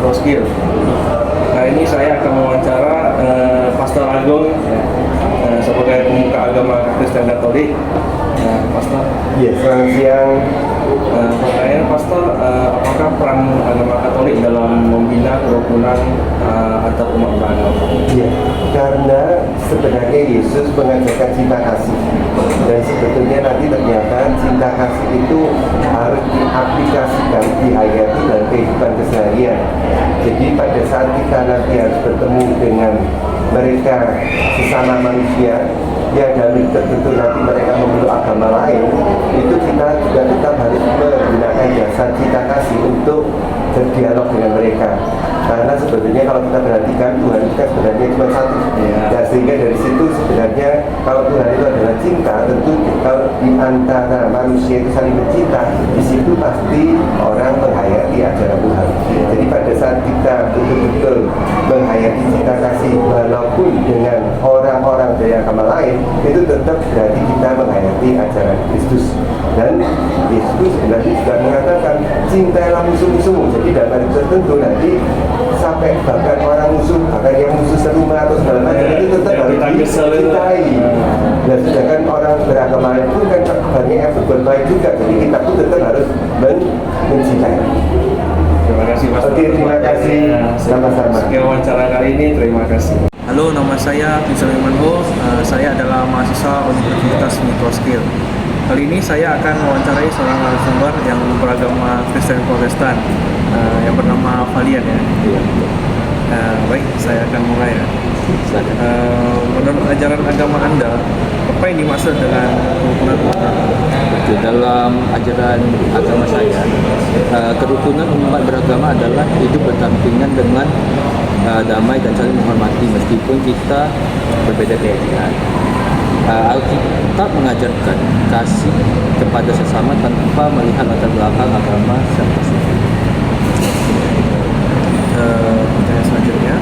Microskill. Kali ini saya akan mewawancara Pastor Agung sebagai pemuka agama Kristen Katolik. Pastor. Yes, selamat siang. Pertanyaan Pastor, apakah peran agama Katolik dalam membina kerukunan antar umat beragama? Ya, karena sebenarnya Yesus mengajarkan cinta kasih, dan sebetulnya nanti ternyata cinta kasih itu harus diaplikasikan, dihayati dalam kehidupan keseharian. Jadi pada saat kita nanti harus bertemu dengan mereka sesama manusia yang dalam tertentu nanti mereka memeluk agama lain, itu kita juga tetap harus menggunakan jasa cinta kasih untuk berdialog dengan mereka. Karena sebetulnya kalau kita perhatikan Tuhan itu kan sebenarnya cuma satu. Ya, sehingga dari situ sebenarnya kalau Tuhan itu adalah cinta, tentu kalau di antara manusia itu saling mencinta, di situ pasti orang menghayati ajaran Tuhan. Jadi pada saat kita betul-betul menghayati cinta kasih walaupun dengan orang-orang dari agama lain, itu tetap berarti kita menghayati ajaran Kristus. Dan Yesus sebenarnya juga mengatakan cintailah musuh-musuhmu. Jadi dalam hal tertentu nanti sampai bahkan orang musuh, bahkan yang musuh serumah atau segala macam itu tetap harus dicintai. Dan sedangkan orang beragama lain pun kan banyak yang berbuat baik juga. Jadi kita pun tetap harus mencintai. Terima kasih Pastor. Oke, terima kasih. Sama-sama. Sekian wawancara kali ini, terima kasih. Halo, nama saya Vincent Manho. Saya adalah mahasiswa Universitas Microskill. Kali ini saya akan mewawancarai seorang narasumber yang beragama Kristen Protestan yang bernama Valian ya. Baik, saya akan mulai ya. Menurut ajaran agama Anda, apa yang dimaksud dengan kerukunan umat beragama? Dalam ajaran agama saya, kerukunan umat beragama adalah hidup berdampingan dengan damai dan saling menghormati meskipun kita berbeda keyakinan. Alkitab mengajarkan kasih kepada sesama tanpa melihat latar belakang agama serta suku. Pertanyaan selanjutnya,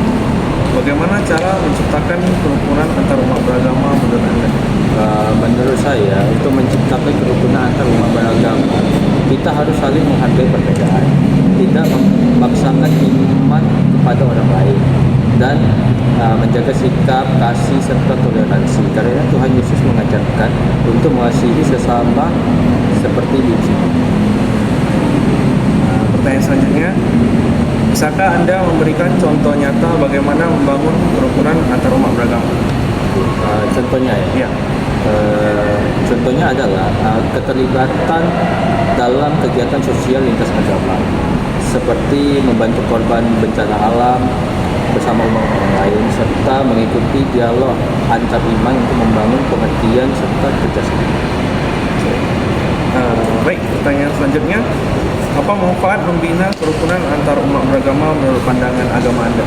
bagaimana cara menciptakan kerukunan antar umat beragama menurut Anda? Menurut saya, untuk menciptakan kerukunan antar umat beragama, kita harus saling menghargai perbedaan, tidak memaksakan iman kepada orang lain, dan menjaga sikap, kasih, serta toleransi. Karena Tuhan Yesus mengajarkan untuk mengasihi sesama seperti diri sendiri. Pertanyaan selanjutnya, bisakah Anda memberikan contoh nyata bagaimana membangun kerukunan antar umat beragama? Contohnya ya? Contohnya adalah keterlibatan dalam kegiatan sosial lintas agama, seperti membantu korban bencana alam bersama umat orang lain, serta mengikuti dialog antar iman untuk membangun pengertian serta kerjasama. Baik, pertanyaan selanjutnya, apa manfaat membina kerukunan antar umat beragama menurut pandangan agama Anda?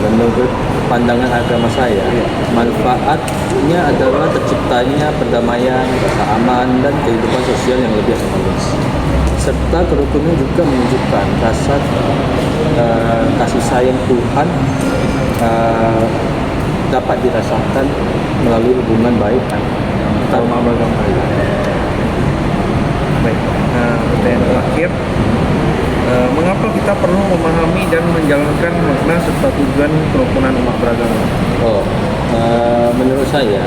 Menurut pandangan agama saya, manfaatnya adalah terciptanya perdamaian, rasa aman, dan kehidupan sosial yang lebih harmonis. Serta kerukunan juga menunjukkan rasa kasih sayang Tuhan dapat dirasakan melalui hubungan baik antar umat beragama. Baik, pertanyaan terakhir, mengapa kita perlu memahami dan menjalankan makna serta tujuan kerukunan umat beragama? Menurut saya,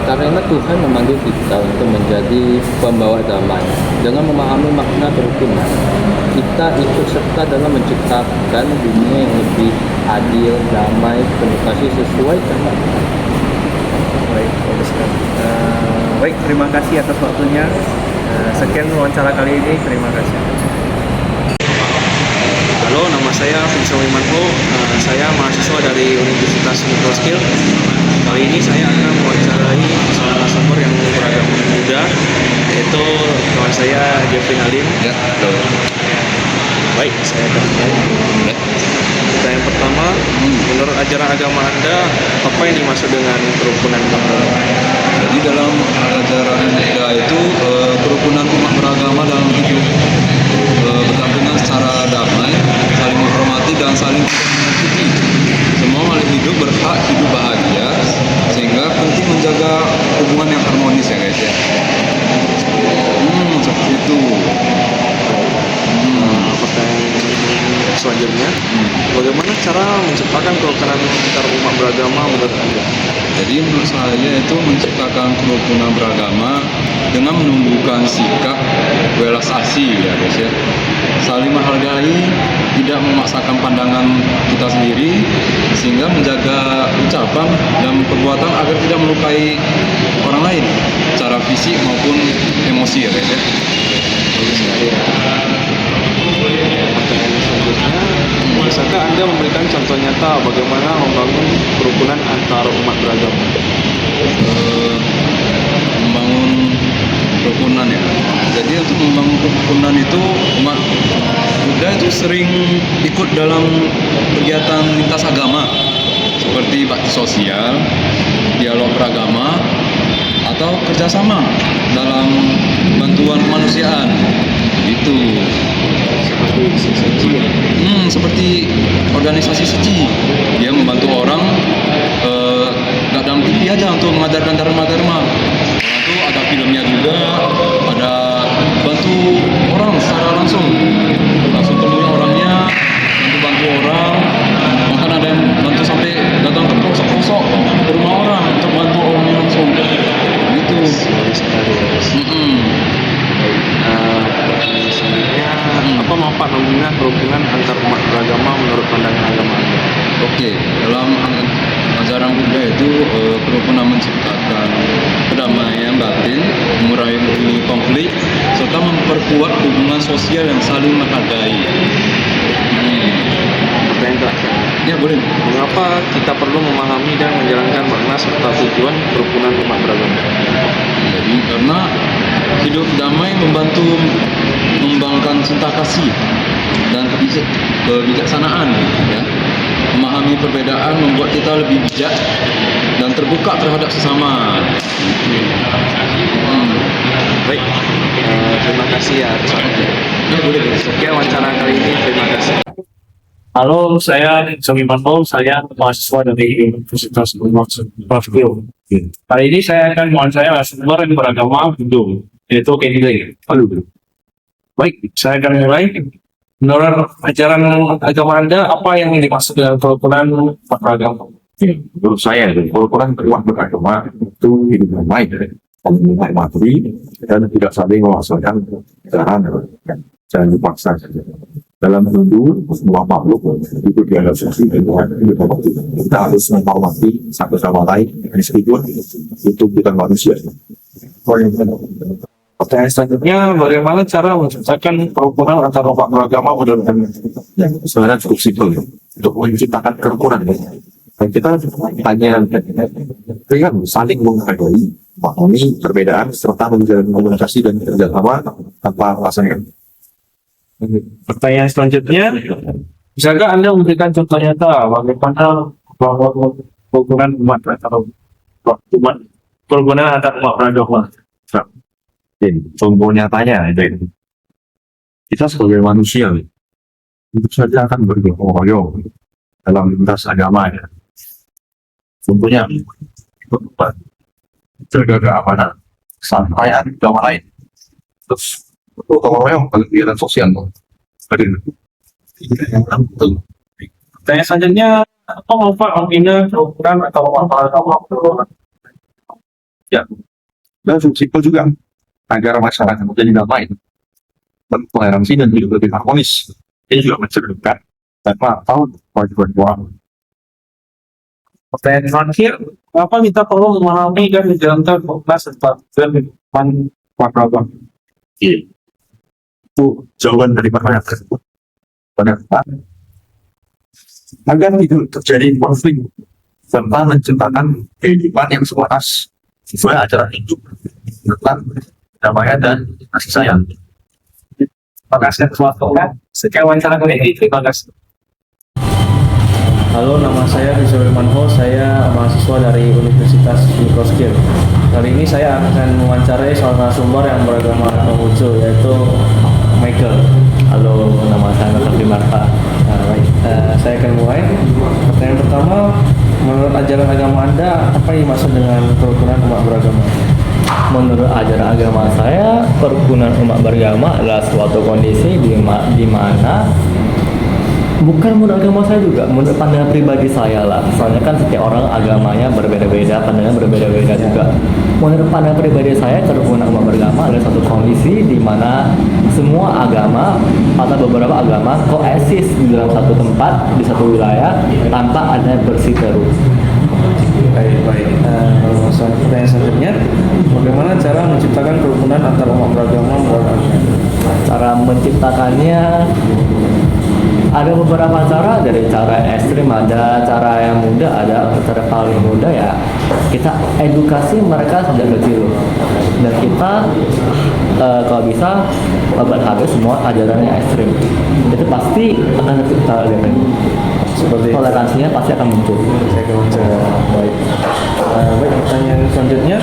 karena Tuhan memanggil kita untuk menjadi pembawa damai. Dengan memahami makna kerukunan, kita ikut serta dalam menciptakan dunia yang lebih adil, damai, penuh kasih sesuai kehendak Tuhan. Baik, bagus sekali. Baik, terima kasih atas waktunya. Sekian wawancara kali ini, terima kasih. Halo, nama saya Vincent Manho. Saya mahasiswa dari Universitas Microskill. Kali ini saya akan mewawancarai seorang narasumber yang beragama muda, yaitu kawan saya Jeffrey Halim. Ya, halo. Baik, saya akan mulai. Pertanyaan pertama, menurut ajaran agama Anda, apa yang dimaksud dengan kerukunan umat beragama? Jadi dalam ajaran Buddha itu kerukunan umat beragama dalam hidup berdampingan secara damai, saling menghormati dan saling menyakiti. Semua makhluk hidup berhak hidup bahagia, sehingga penting menjaga hubungan yang harmonis ya guys ya. Seperti itu. Pertanyaan selanjutnya, bagaimana cara menciptakan kerukunan antar umat beragama menurut Anda? Jadi menurut saya itu menciptakan kerukunan beragama dengan menumbuhkan sikap welas asih ya guys ya. Saling menghargai, tidak memaksakan pandangan kita sendiri, sehingga menjaga ucapan dan perbuatan agar tidak melukai orang lain secara fisik maupun emosi ya guys ya. Bagus sekali ya. Pertanyaan selanjutnya, bisakah Anda memberikan contoh nyata bagaimana membangun kerukunan antar umat beragama? Membangun kerukunan ya. Jadi untuk membangun kerukunan itu umat Buddha itu sering ikut dalam kegiatan lintas agama seperti bakti sosial, dialog beragama, atau kerjasama dalam bantuan kemanusiaan. Itu Seperti sisi ya. seperti organisasi suci, dia membantu orang nggak dalam TV aja untuk mengajarkan dharma. Itu ada filmnya juga, ada bantu orang secara langsung temui orangnya, bantu orang, bahkan ada yang bantu sampai datang ke pelosok ke rumah orang untuk bantu orangnya langsung gitu. Bagus sekali ya. Pertanyaan selanjutnya, apa manfaat membina kerukunan antar umat beragama menurut pandangan agama Anda? Oke, dalam ajaran Buddha itu kerukunan menciptakan kedamaian batin, mengurangi konflik, serta memperkuat hubungan sosial yang saling menghargai. Pertanyaan terakhir, Ya boleh. mengapa kita perlu memahami dan menjalankan makna serta tujuan kerukunan umat beragama? Jadi karena hidup damai membantu mengembangkan cinta kasih dan kebijaksanaan, ya. Memahami perbedaan membuat kita lebih bijak dan terbuka terhadap sesama. Baik, terima kasih ya atas waktunya. Ya boleh. Sekian wawancara kali ini, terima kasih. Halo, saya Zomi Manho, saya mahasiswa dari Universitas Universitas. Kali ini saya akan mewawancarai narasumber yang beragama Hindu, yaitu Kenny. Baik, saya akan mulai. Menurut ajaran agama Anda, apa yang dimaksud dengan kerukunan beragama? Menurut saya, kerukunan umat beragama itu hidup damai, saling menghormati, dan tidak saling memaksakan jangan dipaksa saja. Dalam Hindu, semua makhluk itu dianggap seksi dan kita harus menghormati satu sama lain, meskipun itu bukan manusia. Pertanyaan selanjutnya, bagaimana cara menciptakan kerukunan antara umat beragama menurut Anda? Sebenarnya cukup simpel untuk menciptakan kerukunan. Dan kita hanya saling menghargai, memahami perbedaan, serta menjalin komunikasi dan kerjasama tanpa pasangan. Pertanyaan selanjutnya, bisakah Anda memberikan contoh nyata bagaimana kerukunan umat antar umat beragama? Contoh nyatanya, kita sebagai manusia itu saja akan bergotong royong dalam lintas agama ya. Contohnya jaga keamanan, kesampaian agama lain, terus gotong royong bagi kegiatan sosial. Pertanyaan selanjutnya, apa manfaat membina kerukunan atau umat beragama? Ya, dan simpel juga agar masyarakat menjadi damai, bertoleransi dan hidup lebih harmonis. Ini juga mencerminkan dan atau kewajiban moral. Pertanyaan terakhir, kenapa kita perlu memahami dan menjalankan makna serta tujuan umat beragama? Itu jawaban dari pertanyaan tersebut. Ternyata agar tidak terjadi konflik serta menciptakan kehidupan yang selaras sesuai ajaran hidup tentang kedamaian dan kasih sayang. Terima kasih atas waktunya. Sekian wawancara kali ini. Terima kasih. Halo, nama saya Rizal Manho, saya mahasiswa dari Universitas Mikroskil. Kali ini saya akan mewawancarai seorang narasumber yang beragama Konghucu, yaitu Michael. Halo, nama saya Nathan Marta. Saya akan mulai. Pertanyaan pertama, menurut ajaran agama Anda, apa yang dimaksud dengan kerukunan umat beragama? Menurut ajaran agama saya, kerukunan umat beragama adalah suatu kondisi di mana Bukan menurut agama saya juga, menurut pandangan pribadi saya lah. Soalnya kan setiap orang agamanya berbeda-beda, pandangan berbeda-beda juga. Menurut pandangan pribadi saya, kerukunan umat beragama adalah satu kondisi di mana semua agama atau beberapa agama koeksis di dalam satu tempat, di satu wilayah, tanpa ada berseteru. Baik. Pertanyaan selanjutnya, bagaimana cara menciptakan kerukunan antar umat beragama melalui agama? Cara menciptakannya ada beberapa cara, dari cara ekstrim ada, cara yang mudah ada. Cara paling mudah ya kita edukasi mereka sejak kecil, dan kita kalau bisa berharga semua ajaran yang ekstrim, itu pasti akan kita lihat Seperti itu. toleransinya pasti akan muncul. Saya akan baca. Baik. Baik, pertanyaan selanjutnya,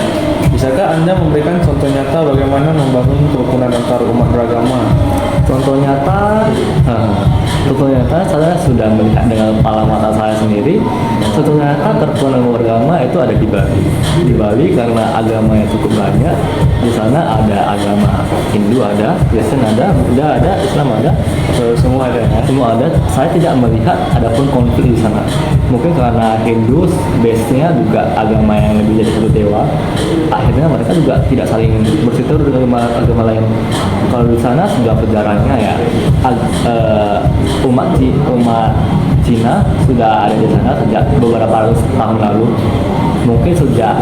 bisakah Anda memberikan contoh nyata bagaimana membangun kerukunan antar umat beragama? Contoh nyata, saya sudah melihat dengan kepala mata saya sendiri. Contoh nyata kerukunan beragama itu ada di Bali. Di Bali karena agamanya cukup banyak. Di sana ada agama Hindu ada, Kristen ada, Buddha ada, Islam ada, Semua ada ya? semua ada. Saya tidak melihat ada pun konflik di sana. Mungkin karena Hindu base-nya juga agama yang lebih jadi satu dewa. Akhirnya mereka juga tidak saling berseteru dengan agama lain. Kalau di sana sudah sejarahnya ya, umat Cina sudah ada di sana sejak beberapa ratus tahun lalu. Mungkin sejak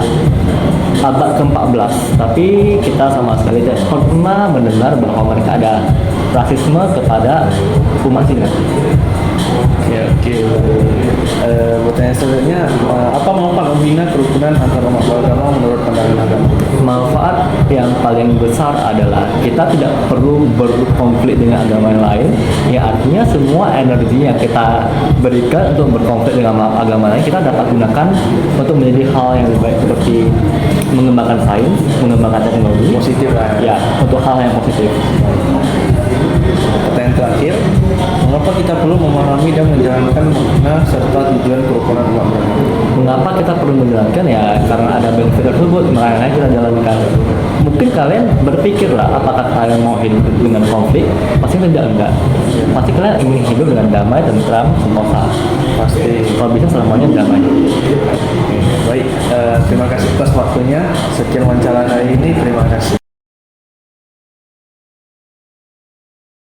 abad ke-14, tapi kita sama sekali tidak pernah mendengar bahwa mereka ada rasisme kepada umat Cina. Oke. Pertanyaan selanjutnya, apa manfaat membina kerukunan antar umat beragama menurut pandangan agama? Manfaat yang paling besar adalah kita tidak perlu berkonflik dengan agama yang lain. Ya artinya semua energi yang kita berikan untuk berkonflik dengan agama lain kita dapat gunakan untuk menjadi hal yang lebih baik, seperti mengembangkan sains, mengembangkan teknologi. Positif lah. Ya, untuk hal yang positif. Pertanyaan terakhir, mengapa kita perlu memahami dan menjalankan makna serta tujuan kerukunan umat beragama? Mengapa kita perlu menjalankan ya? Karena ada benefit tersebut, makanya kita jalankan. Mungkin kalian berpikir lah, apakah kalian mau hidup dengan konflik? Pasti enggak. Pasti kalian ingin hidup dengan damai, tentram, sentosa. Pasti. Kalau bisa selamanya damai. Baik, terima kasih atas waktunya. Sekian wawancara hari ini. Terima kasih.